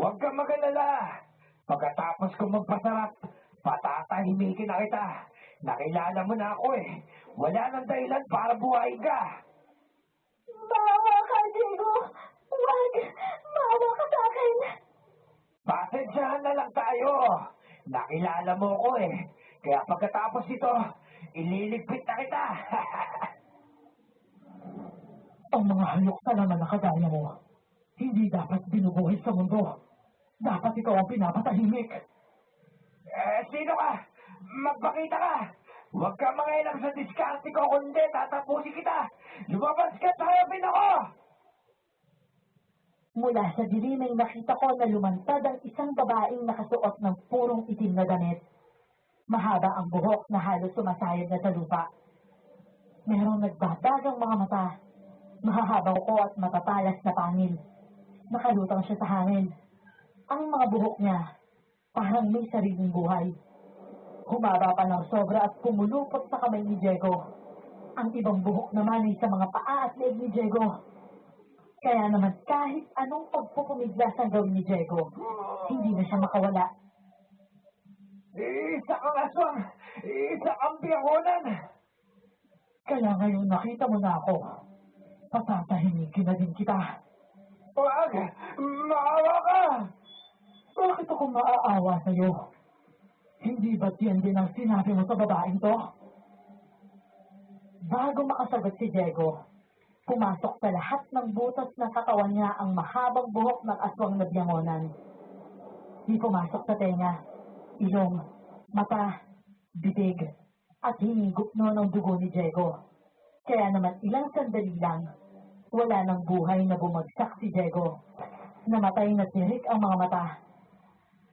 Huwag kang mag-alala. Pagkatapos ko magpasarap, patatahimikin na kita. Nakilala mo na ako eh. Wala nang dahilan para buhayin ka. Maawa ka, Diego! Huwag! Maawa ka sa akin! Pasensyahan na lang tayo. Nakilala mo ko eh. Kaya pagkatapos ito, ililigpit na kita. Ang mga hayok na naman na kagaya mo, hindi dapat binubuhay sa mundo. Dapat ikaw ang pinapatahimik. Sino ka? Magpakita ka. Huwag kang mangailang sa diskarte ko, kundi tatapusin kita. Lumabas ka sa harapin ako. Mula sa dilim ay nakita ko na lumantad ang isang babaeng nakasuot ng purong itim na damit. Mahaba ang buhok na halos sumasayad na sa lupa. Merong nagbabagang mga mata. Mahahabang ko at matatalas na pangil. Nakalutang siya sa hangin. Ang mga buhok niya, parang may sariling buhay. Humaba pa ng sobra at pumulupot sa kamay ni Diego. Ang ibang buhok naman ay sa mga paa at leeg ni Diego. Kaya naman kahit anong pagpupumiglas ang gawin ni Diego, hindi na siya makawala. Isa kang aswang. Isa kang biyahonan. Kaya ngayon nakita mo na ako. Patatahimikin na din kita. Huwag! Maawa ka! Bakit ako maaawa sa'yo? Hindi ba't yan din ang sinabi mo sa babaeng to? Bago makasagot si Diego, pumasok sa lahat ng butas ng katawan niya ang mahabang buhok ng aswang na biyangonan. Di pumasok sa tenga, ilong, mata, bibig, at hinigup noon ang dugo ni Diego. Kaya naman ilang sandali lang, wala ng buhay na bumagsak si Diego. Namatay na tirik ang mga mata.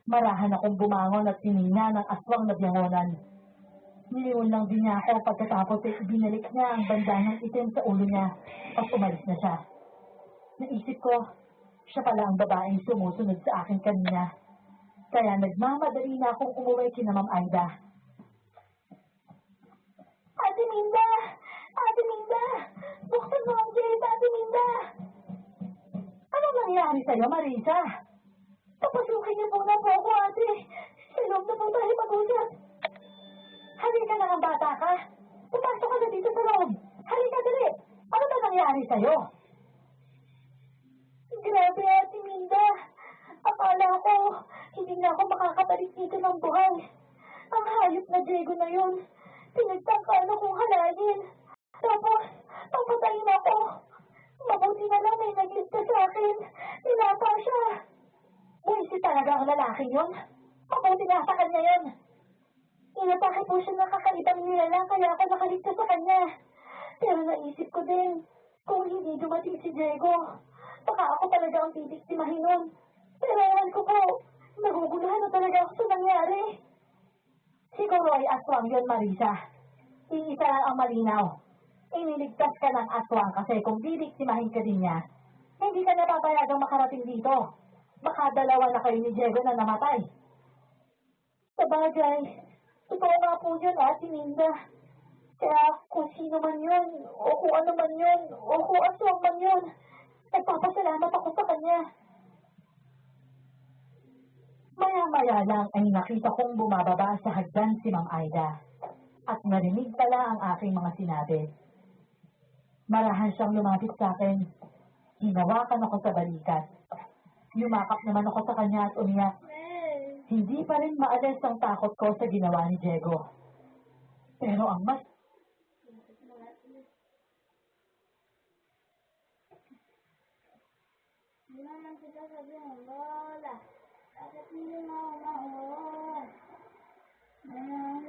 Marahan akong bumangon at tinina ng aswang na biyangonan. Niliwan lang din niya ako pagkatapos ay ibinalik niya ang bandahang itim sa ulo niya at umalis na siya. Naisip ko, siya pala ang babaeng sumusunod sa akin kanina. Kaya nagmamadali na akong umuwi kina Ma'am Aida. Ate Minda! Ate Minda! Buksan mo ang gate, Ate Minda! Anong nangyari sa'yo, Marisa? Papasukin niyo muna po ako, ate. Sa loob na po tayo mag-usap. Halika na ang bata ka. Pumasok ka na dito sa loob. Halika, dali. Ano ba nangyari sa'yo? Grabe, Ate Minda. Akala ko, hindi na ako makakabalik dito ng buhay. Ang hayop na Diego na yun. Pinagtangkaan akong halagin. Tapos, papatayin ako. Mabuti na lang may nagligtas sa akin. Tinapa siya. Buwisit talaga ang lalaking yun. Mabuti nga sa kanya yun. Inatake po siya ng kakaibang nilalang kaya ako nakaligtas sa kanya. Pero naisip ko din, kung hindi dumating si Diego, baka ako talaga ang bibiktimahin nun. Pero ewan ko po, naguguluhan na talaga ako sa nangyari. Siguro ay aswang yun, Marisa. Iisa lang ang malinaw. Iniligtas ka ng aswang kasi kung bibiktimahin ka din niya, hindi ka napapayagang makarating dito. Baka dalawa na kayo ni Diego na namatay. Sa bagay, totoo nga po yun, Ate Minda. Kaya kung sino man yun, o kung ano man yun, o kung aswang man yun, nagpapasalamat ako sa kanya. Maya-maya lang ay nakita kong bumababa sa hagdan si Ma'am Aida at narinig pala ang aking mga sinabi. Marahan siyang lumapit sa akin. Hinawakan ako sa balikat. Yumakap naman ako sa kanya at umiyak. Hindi pa rin maalis ang takot ko sa ginawa ni Diego. Pero ang mas naman kita sabi mo, Lola. Bakit hindi mo ako mauwi? Ayun,